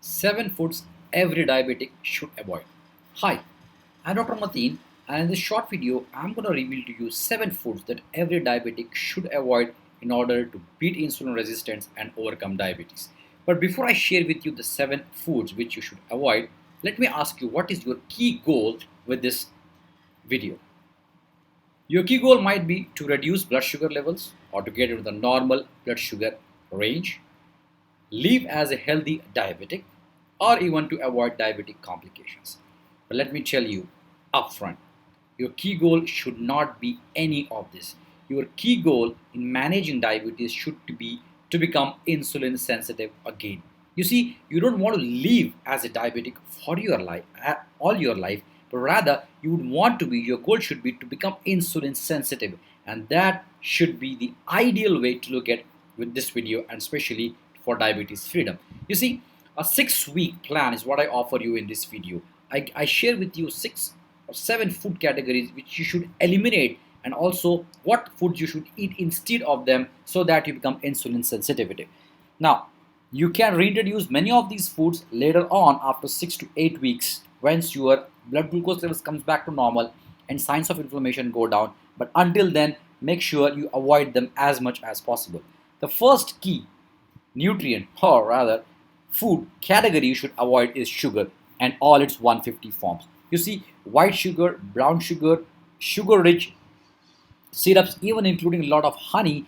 7 foods every diabetic should avoid. Hi, I'm Dr. Mateen, and in this short video, I'm going to reveal to you 7 foods that every diabetic should avoid in order to beat insulin resistance and overcome diabetes. But before I share with you the 7 foods which you should avoid, let me ask you, what is your key goal with this video? Your key goal might be to reduce blood sugar levels or to get into the normal blood sugar range, live as a healthy diabetic, or even to avoid diabetic complications. But let me tell you upfront, your key goal should not be any of this. Your key goal in managing diabetes should be to become insulin sensitive again. You see, you don't want to live as a diabetic for your life, all your life, but rather you would want to be, your goal should be to become insulin sensitive. And that should be the ideal way to look at with this video, and especially for diabetes freedom. You see, a 6-week plan is what I offer you in this video. I share with you 6 or 7 food categories which you should eliminate, and also what foods you should eat instead of them so that you become insulin sensitive. Now, you can reintroduce many of these foods later on after 6 to 8 weeks once your blood glucose levels comes back to normal and signs of inflammation go down. But until then, make sure you avoid them as much as possible. The first key nutrient, or rather food category you should avoid is sugar and all its 150 forms. You see, white sugar, brown sugar, sugar rich syrups, even including a lot of honey,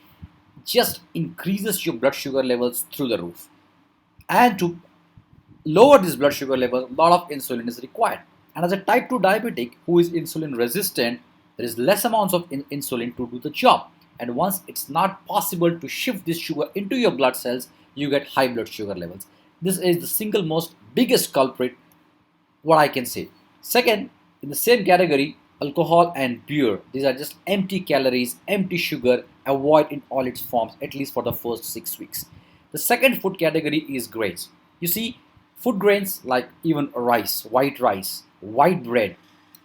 just increases your blood sugar levels through the roof. And to lower this blood sugar level, a lot of insulin is required. And as a type 2 diabetic who is insulin resistant, there is less amounts of insulin to do the job. And once it's not possible to shift this sugar into your blood cells, you get high blood sugar levels. This is the single most biggest culprit, what I can say. Second, in the same category, alcohol and beer. These are just empty calories, empty sugar. Avoid in all its forms, at least for the first 6 weeks. The second food category is grains. You see, food grains like even rice, white bread,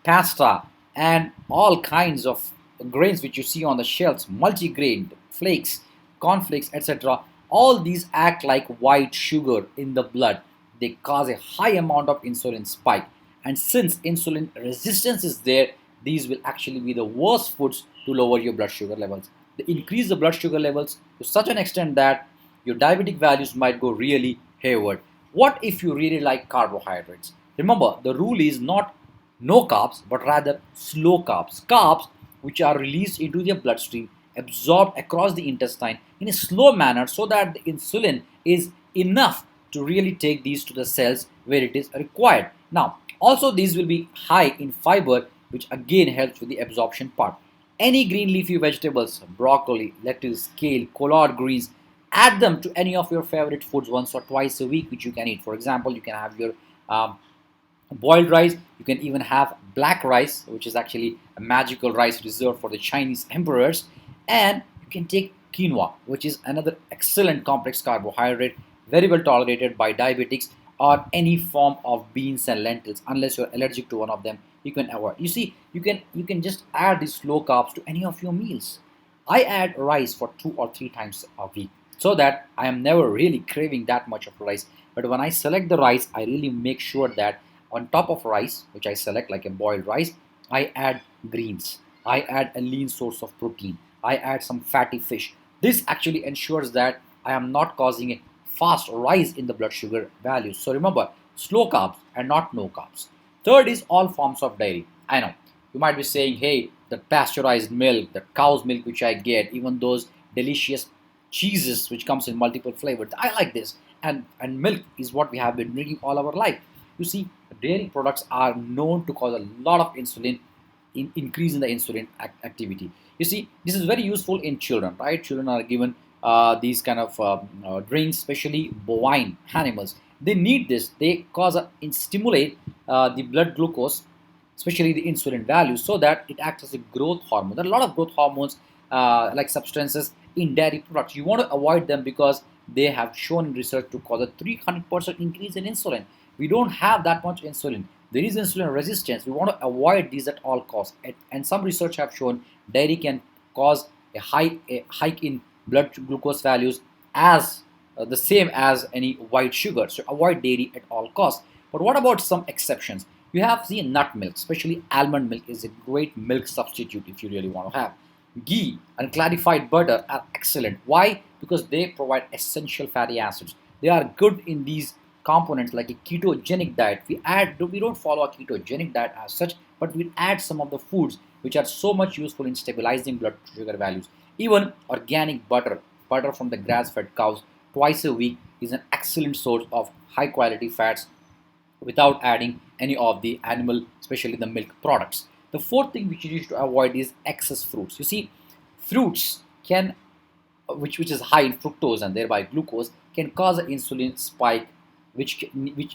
pasta, and all kinds of grains which you see on the shelves, multigrain, flakes, cornflakes, etc. All these act like white sugar in the blood. They cause a high amount of insulin spike. And since insulin resistance is there, these will actually be the worst foods to lower your blood sugar levels. They increase the blood sugar levels to such an extent that your diabetic values might go really hayward. What if you really like carbohydrates? Remember, the rule is not no carbs, but rather slow carbs. Carbs which are released into the bloodstream, absorbed across the intestine in a slow manner so that the insulin is enough to really take these to the cells where it is required. Now, also these will be high in fiber, which again helps with the absorption part. Any green leafy vegetables, broccoli, lettuce, kale, collard greens, add them to any of your favorite foods once or twice a week, which you can eat. For example, you can have your boiled rice. You can even have black rice, which is actually a magical rice reserved for the Chinese emperors. And you can take quinoa, which is another excellent complex carbohydrate, very well tolerated by diabetics, or any form of beans and lentils. Unless you're allergic to one of them, you can avoid. You see, you can just add these slow carbs to any of your meals. I add rice for 2 or 3 times a week so that I am never really craving that much of rice. But when I select the rice, I really make sure that on top of rice, which I select like a boiled rice, I add greens. I add a lean source of protein. I add some fatty fish. This actually ensures that I am not causing a fast rise in the blood sugar values. So remember, slow carbs and not no carbs. Third is all forms of dairy. I know you might be saying, hey, the pasteurized milk, the cow's milk which I get, even those delicious cheeses which comes in multiple flavors, I like this. And milk is what we have been drinking all our life. You see, dairy products are known to cause a lot of insulin, increase in the insulin activity. You see, this is very useful in children, right? Children are given these kind of drinks, especially bovine animals. They need this. They stimulate the blood glucose, especially the insulin value, so that it acts as a growth hormone. There are a lot of growth hormones like substances in dairy products. You want to avoid them because they have shown in research to cause a 300% increase in insulin. We don't have that much insulin. There is insulin resistance. We want to avoid these at all costs. And some research have shown dairy can cause a hike in blood glucose values as the same as any white sugar. So avoid dairy at all costs. But what about some exceptions? You have the nut milk, especially almond milk is a great milk substitute if you really want to have. Ghee and clarified butter are excellent. Why? Because they provide essential fatty acids. They are good in these components like a ketogenic diet. We don't follow a ketogenic diet as such, but we add some of the foods which are so much useful in stabilizing blood sugar values. Even organic butter from the grass-fed cows twice a week is an excellent source of high quality fats without adding any of the animal, especially the milk products. The fourth thing which you need to avoid is excess fruits. You see, fruits can, which is high in fructose and thereby glucose, can cause an insulin spike, which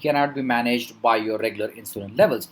cannot be managed by your regular insulin levels.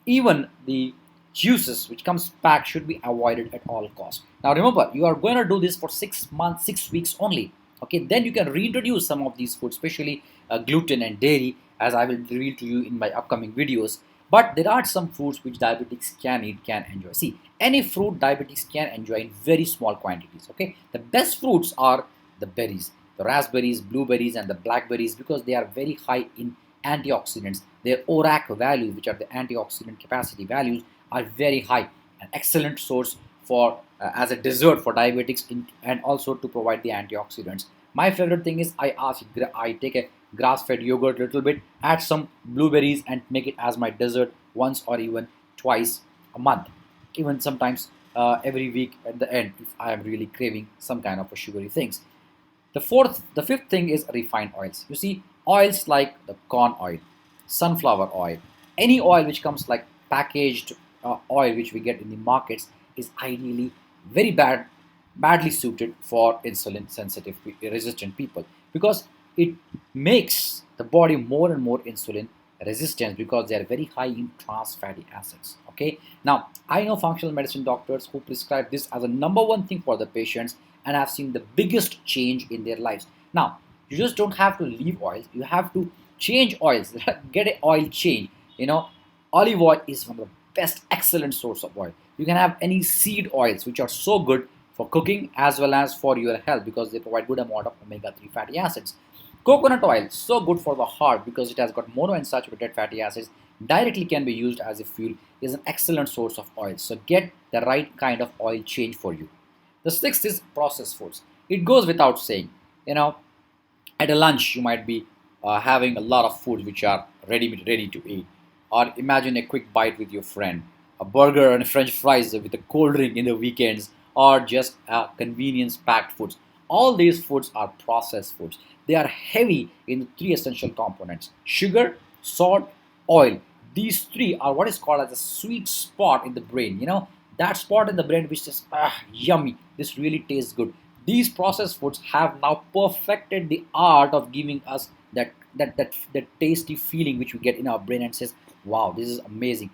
Even the juices which comes packed should be avoided at all costs. Now remember, you are going to do this for 6 months, 6 weeks only. Okay, then you can reintroduce some of these foods, especially gluten and dairy, as I will reveal to you in my upcoming videos. But there are some fruits which diabetics can eat, can enjoy. See, any fruit diabetics can enjoy in very small quantities. Okay, the best fruits are the berries, the raspberries, blueberries, and the blackberries, because they are very high in antioxidants. Their ORAC values, which are the antioxidant capacity values, are very high. An excellent source for as a dessert for diabetics and also to provide the antioxidants. My favorite thing is I take a grass-fed yogurt a little bit, add some blueberries, and make it as my dessert once or even twice a month. Even sometimes every week at the end if I am really craving some kind of a sugary things. The fifth thing is refined oils. You see, oils like the corn oil, sunflower oil, any oil which comes like packaged oil which we get in the markets is ideally very badly suited for insulin sensitive resistant people, because it makes the body more and more insulin resistant because they are very high in trans fatty acids. Okay, now I know functional medicine doctors who prescribe this as a number one thing for the patients and have seen the biggest change in their lives. Now you just don't have to leave oils, you have to change oils. Get an oil change. You know, olive oil is one of the best excellent source of oil. You can have any seed oils which are so good for cooking as well as for your health because they provide good amount of omega-3 fatty acids. Coconut oil, so good for the heart because it has got monounsaturated fatty acids, directly can be used as a fuel, is an excellent source of oil. So get the right kind of oil change for you. The sixth is processed foods. It goes without saying, you know, at a lunch you might be having a lot of foods which are ready to eat, or imagine a quick bite with your friend, a burger and french fries with a cold drink in the weekends, or just convenience packed foods. All these foods are processed foods. They are heavy in the three essential components: sugar, salt, oil. These three are what is called as a sweet spot in the brain. You know, that spot in the brain which is yummy, this really tastes good. These processed foods have now perfected the art of giving us that tasty feeling which we get in our brain and says, wow, this is amazing.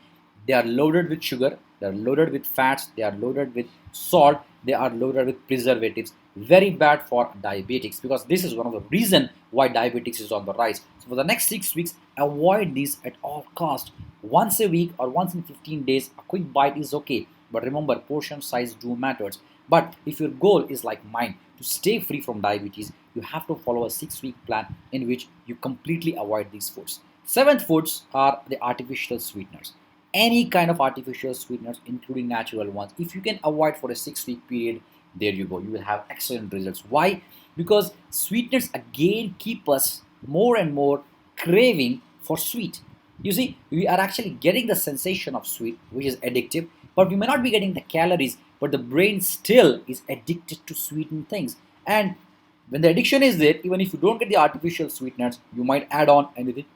They are loaded with sugar, they are loaded with fats, they are loaded with salt, they are loaded with preservatives. Very bad for diabetics, because this is one of the reason why diabetics is on the rise. So for the next 6 weeks, avoid these at all cost. Once a week or once in 15 days, a quick bite is okay. But remember, portion size do matters. But if your goal is like mine, to stay free from diabetes, you have to follow a 6 week plan in which you completely avoid these foods. Seventh foods are the artificial sweeteners. Any kind of artificial sweeteners, including natural ones, if you can avoid for a 6 week period, there you go. You will have excellent results. Why? Because sweeteners again keep us more and more craving for sweet. You see, we are actually getting the sensation of sweet, which is addictive, but we may not be getting the calories, but the brain still is addicted to sweetened things. And when the addiction is there, even if you don't get the artificial sweeteners, you might add on anything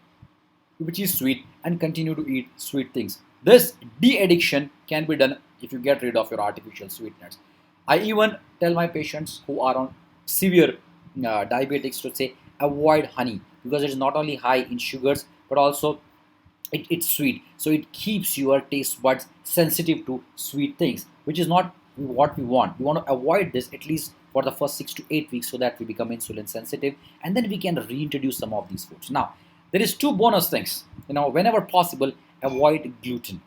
which is sweet and continue to eat sweet things. This de-addiction can be done if you get rid of your artificial sweeteners. I even tell my patients who are on severe diabetics to say avoid honey, because it is not only high in sugars but also it's sweet, so it keeps your taste buds sensitive to sweet things, which is not what we want. We want to avoid this at least for the first 6 to 8 weeks so that we become insulin sensitive, and then we can reintroduce some of these foods. Now there is two bonus things. You know, whenever possible, avoid gluten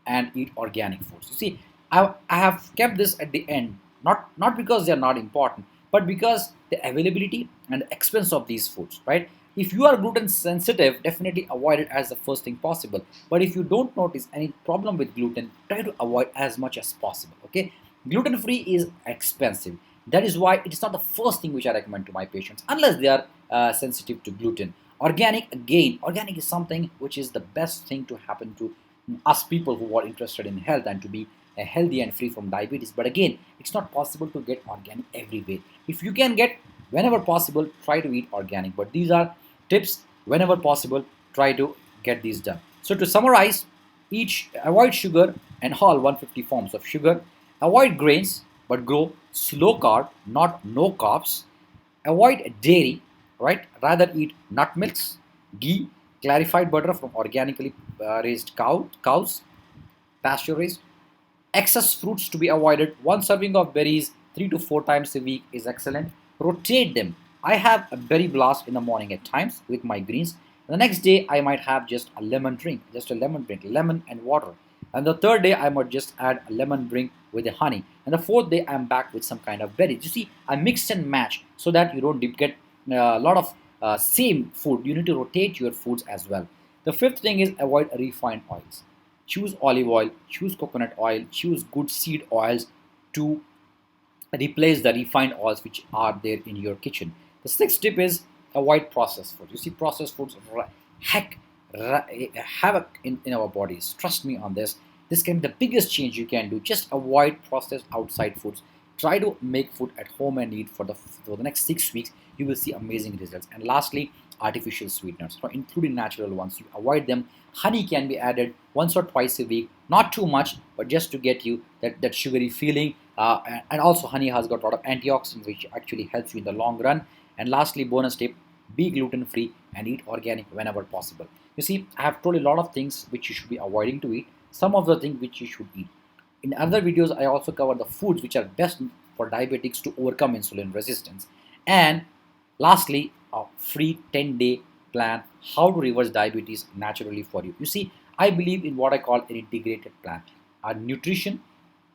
and eat organic foods. You see, I have kept this at the end, not because they are not important, but because the availability and the expense of these foods, right? If you are gluten sensitive, definitely avoid it as the first thing possible. But if you don't notice any problem with gluten, try to avoid as much as possible. Okay, gluten free is expensive. That is why it is not the first thing which I recommend to my patients unless they are sensitive to gluten. Organic, again, organic is something which is the best thing to happen to us people who are interested in health and to be healthy and free from diabetes. But again, it's not possible to get organic everywhere. If you can get whenever possible, try to eat organic. But these are tips. Whenever possible, try to get these done. So to summarize, avoid sugar and all 150 forms of sugar. Avoid grains, but grow slow carb, not no carbs. Avoid dairy, right? Rather eat nut milks, ghee, clarified butter from organically raised cows, pasture raised. Excess fruits to be avoided. One serving of berries 3 to 4 times a week is excellent. Rotate them. I have a berry blast in the morning at times with my greens. The next day I might have just a lemon drink, lemon and water. And the third day I might just add a lemon drink with the honey. And the fourth day I'm back with some kind of berries. You see, I mix and match so that you don't get a lot of same food. You need to rotate your foods as well. The fifth thing is avoid refined oils. Choose olive oil, choose coconut oil, choose good seed oils to replace the refined oils which are there in your kitchen. The sixth tip is avoid processed food. You see, processed foods heck havoc in our bodies. Trust me on this. This can be the biggest change you can do. Just avoid processed outside foods. Try to make food at home and eat for the next 6 weeks. You will see amazing results. And lastly, artificial sweeteners, so including natural ones. You avoid them. Honey can be added once or twice a week, not too much, but just to get you that sugary feeling. And also, honey has got a lot of antioxidants, which actually helps you in the long run. And lastly, bonus tip: be gluten free and eat organic whenever possible. You see, I have told a lot of things which you should be avoiding to eat. Some of the things which you should eat. In other videos, I also cover the foods which are best for diabetics to overcome insulin resistance. And lastly, a free 10-day plan how to reverse diabetes naturally for you. You see, I believe in what I call an integrated plan: a nutrition,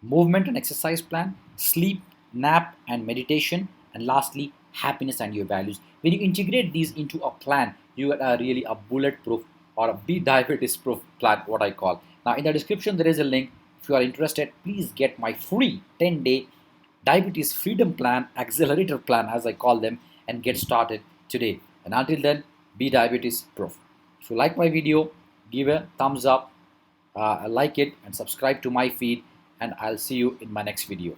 movement and exercise plan, sleep, nap and meditation, and lastly, happiness and your values. When you integrate these into a plan, you are really a bulletproof or a be diabetes proof plan, what I call. Now, in the description, there is a link. If you are interested, please get my free 10-day diabetes freedom plan, accelerator plan, as I call them, and get started today. And until then, be diabetes proof. If you like my video, give a thumbs up, like it, and subscribe to my feed. And I'll see you in my next video.